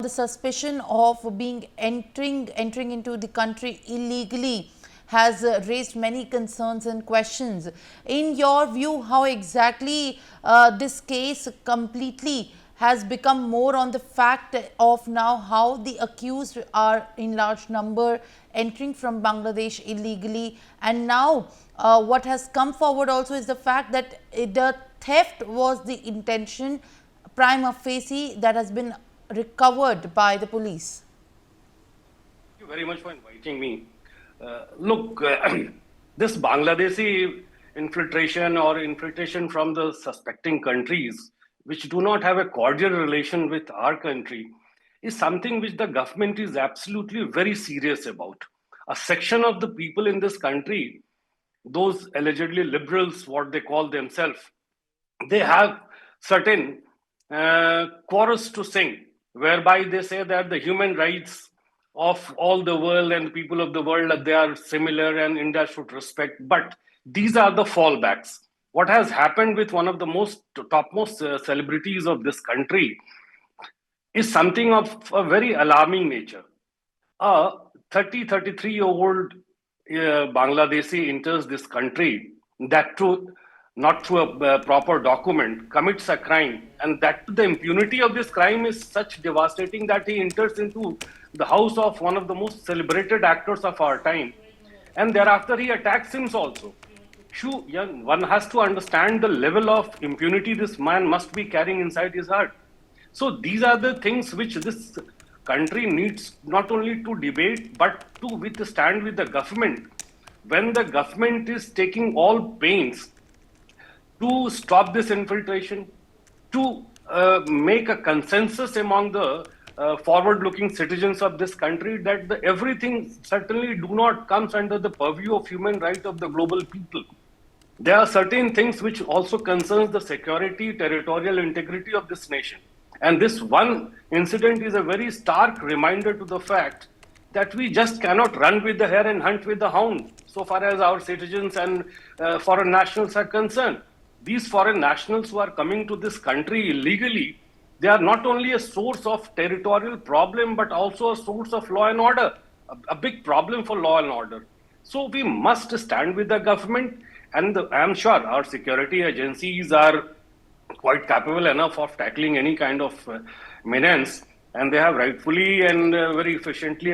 the suspicion of being entering into the country illegally has raised many concerns and questions. In your view, how exactly this case completely has become more on the fact of now how the accused are in large number entering from Bangladesh illegally, and now what has come forward also is the fact that the theft was the intention prima facie that has been recovered by the police. Thank you very much for inviting me. Look, this Bangladeshi infiltration from the suspecting countries, which do not have a cordial relation with our country, is something which the government is absolutely very serious about. A section of the people in this country, those allegedly liberals, what they call themselves, they have certain chorus to sing, whereby they say that the human rights of all the world and people of the world, they are similar and India should respect. But these are the fallbacks. What has happened with one of the most topmost celebrities of this country is something of a very alarming nature. A 33-year-old Bangladeshi enters this country, that too not through a proper document, commits a crime, and that the impunity of this crime is such devastating that he enters into the house of one of the most celebrated actors of our time, and thereafter he attacks him also. One has to understand the level of impunity this man must be carrying inside his heart. So these are the things which this country needs not only to debate but to withstand with the government. When the government is taking all pains to stop this infiltration, to make a consensus among the forward-looking citizens of this country that everything certainly do not comes under the purview of human right of the global people. There are certain things which also concerns the security, territorial integrity of this nation. And this one incident is a very stark reminder to the fact that we just cannot run with the hare and hunt with the hound, so far as our citizens and foreign nationals are concerned. These foreign nationals who are coming to this country illegally, they are not only a source of territorial problem, but also a source of law and order, a big problem for law and order. So we must stand with the government, and I am sure our security agencies are quite capable enough of tackling any kind of menace, and they have rightfully and very efficiently,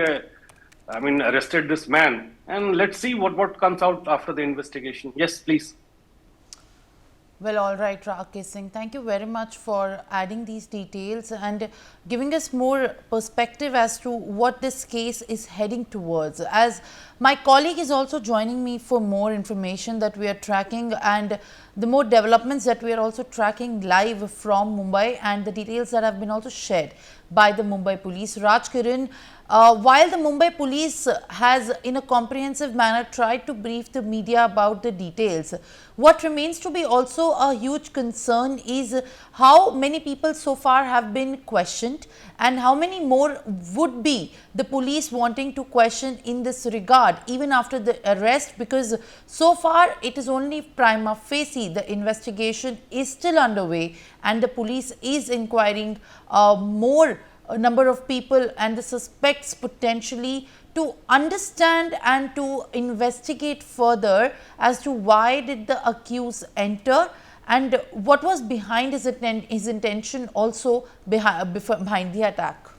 arrested this man. And let's see what comes out after the investigation. Yes, please. Well, all right, Rakesh Singh, thank you very much for adding these details and giving us more perspective as to what this case is heading towards. As my colleague is also joining me for more information that we are tracking and the more developments that we are also tracking live from Mumbai and the details that have been also shared by the Mumbai Police. Raj Kiran, while the Mumbai Police has in a comprehensive manner tried to brief the media about the details, what remains to be also a huge concern is how many people so far have been questioned and how many more would be the police wanting to question in this regard even after the arrest, because so far it is only prima facie, the investigation is still underway and the police is inquiring more number of people and the suspects potentially to understand and to investigate further as to why did the accused enter and what was behind his intention also behind the attack.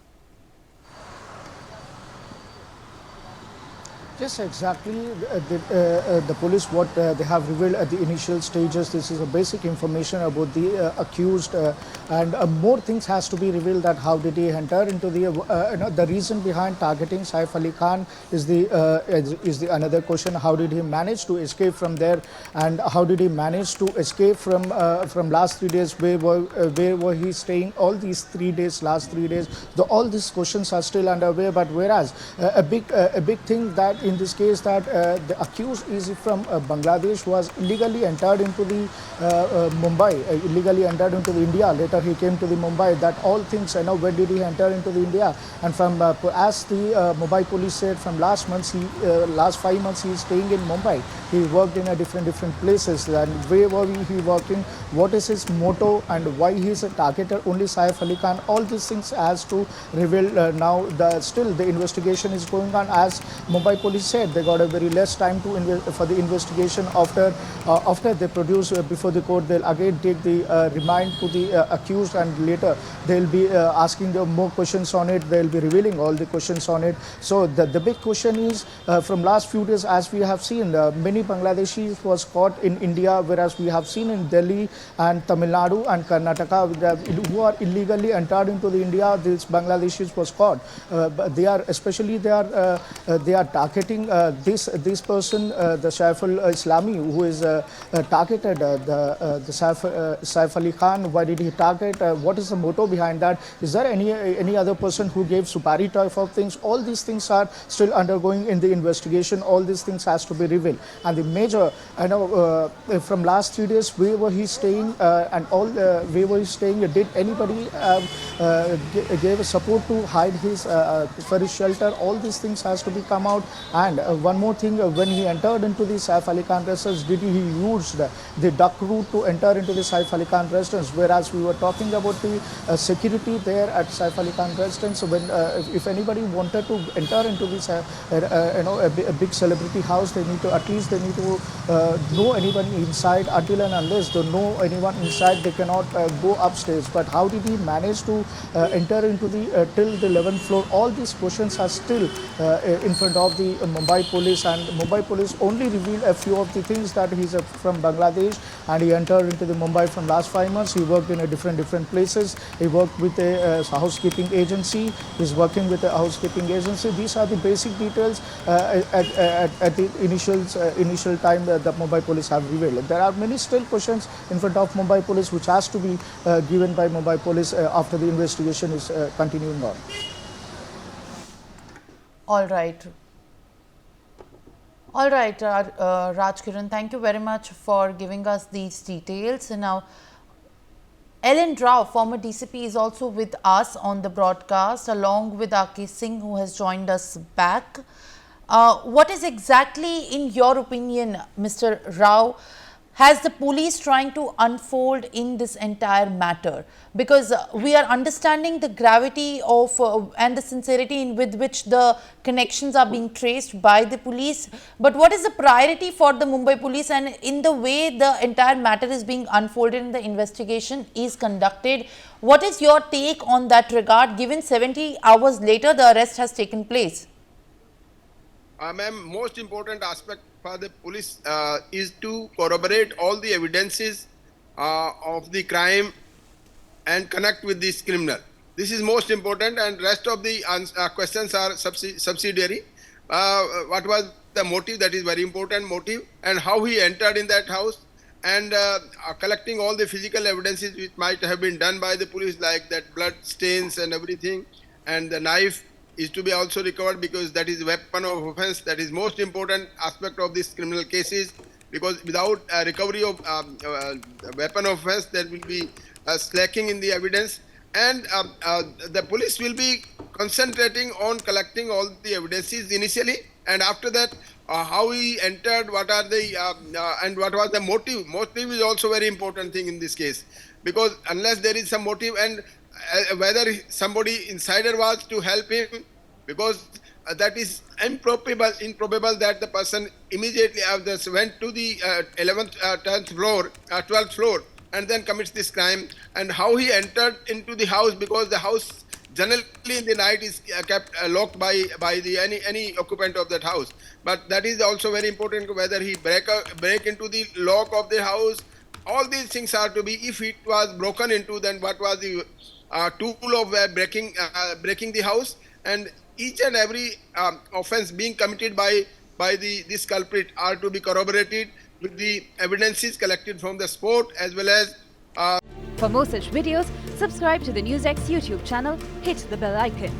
Yes, exactly. The police, what they have revealed at the initial stages, this is a basic information about the accused, and more things has to be revealed. That how did he enter into the reason behind targeting Saif Ali Khan is the another question. How did he manage to escape from there, and how did he manage to escape from last 3 days? Where were he staying all these 3 days? Last 3 days, all these questions are still underway. But whereas a big thing that in this case that the accused is from Bangladesh, who was illegally entered into the Mumbai, illegally entered into the India. Later he came to the Mumbai. That all things, where did he enter into the India? And from as the Mumbai police said, from last 5 months he is staying in Mumbai. He worked in a different places. And where were he working? What is his motto? And why he is targeted only Saif Ali Khan? All these things has to reveal now. Still the investigation is going on. As Mumbai police said, they got a very less time to for the investigation. After they produce before the court, they'll again take the remand to the accused, and later they'll be asking them more questions on it. They'll be revealing all the questions on it. So the big question is, from last few days, as we have seen, many Bangladeshis was caught in India, whereas we have seen in Delhi and Tamil Nadu and Karnataka who are illegally entered into the India. These Bangladeshis was caught. But they are targeting this person, the Saif al-Islami, who is targeted the Saif Ali Khan. Why did he target? What is the motto behind that? Is there any other person who gave supari type of things? All these things are still undergoing in the investigation. All these things has to be revealed. And the major, from last 3 days, where were he staying, and all where were he staying? Did anybody gave support to hide his for his shelter? All these things has to be come out. And one more thing, when he entered into the Saif Ali Khan residence, did he use the duck route to enter into the Saif Ali Khan residence? Whereas we were talking about the security there at Saif Ali Khan residence, when if anybody wanted to enter into this a big celebrity house, they need to know anyone inside. Until and unless they know anyone inside, they cannot go upstairs. But how did he manage to enter into the till the 11th floor? All these questions are still in front of the Mumbai police, and Mumbai police only revealed a few of the things, that he's from Bangladesh and he entered into the Mumbai from last 5 months. He worked in a different places. He worked with a housekeeping agency. He's working with a housekeeping agency. These are the basic details at the initial time that the Mumbai police have revealed. There are many still questions in front of Mumbai police which has to be given by Mumbai police after the investigation is continuing on. All right. All right, Raj Kiran, thank you very much for giving us these details. Now, Ellen Rao, former DCP, is also with us on the broadcast, along with Aki Singh, who has joined us back. What is exactly, in your opinion, Mr. Rao, has the police trying to unfold in this entire matter? Because we are understanding the gravity of and the sincerity with which the connections are being traced by the police. But what is the priority for the Mumbai police, and in the way the entire matter is being unfolded and the investigation is conducted? What is your take on that regard, given 70 hours later the arrest has taken place? Ma'am, most important aspect for the police is to corroborate all the evidences of the crime and connect with this criminal. This is most important, and rest of the questions are subsidiary. What was the motive? That is very important motive, and how he entered in that house, and collecting all the physical evidences which might have been done by the police, like that blood stains and everything, and the knife is to be also recovered, because that is weapon of offense. That is most important aspect of this criminal cases, because without recovery of weapon of offense, there will be slacking in the evidence, and the police will be concentrating on collecting all the evidences initially, and after that how he entered, what are the and what was the motive. Motive is also very important thing in this case, because unless there is some motive, and whether somebody insider was to help him, because that is improbable that the person immediately went to the 11th, 10th floor, 12th floor, and then commits this crime. And how he entered into the house, because the house generally in the night is kept locked by the any occupant of that house. But that is also very important, whether he break into the lock of the house. All these things are to be, if it was broken into, then what was the tool of breaking the house, and each and every offense being committed by this culprit are to be corroborated with the evidences collected from the spot, as well as For more such videos, subscribe to the Newsx YouTube channel, hit the bell icon.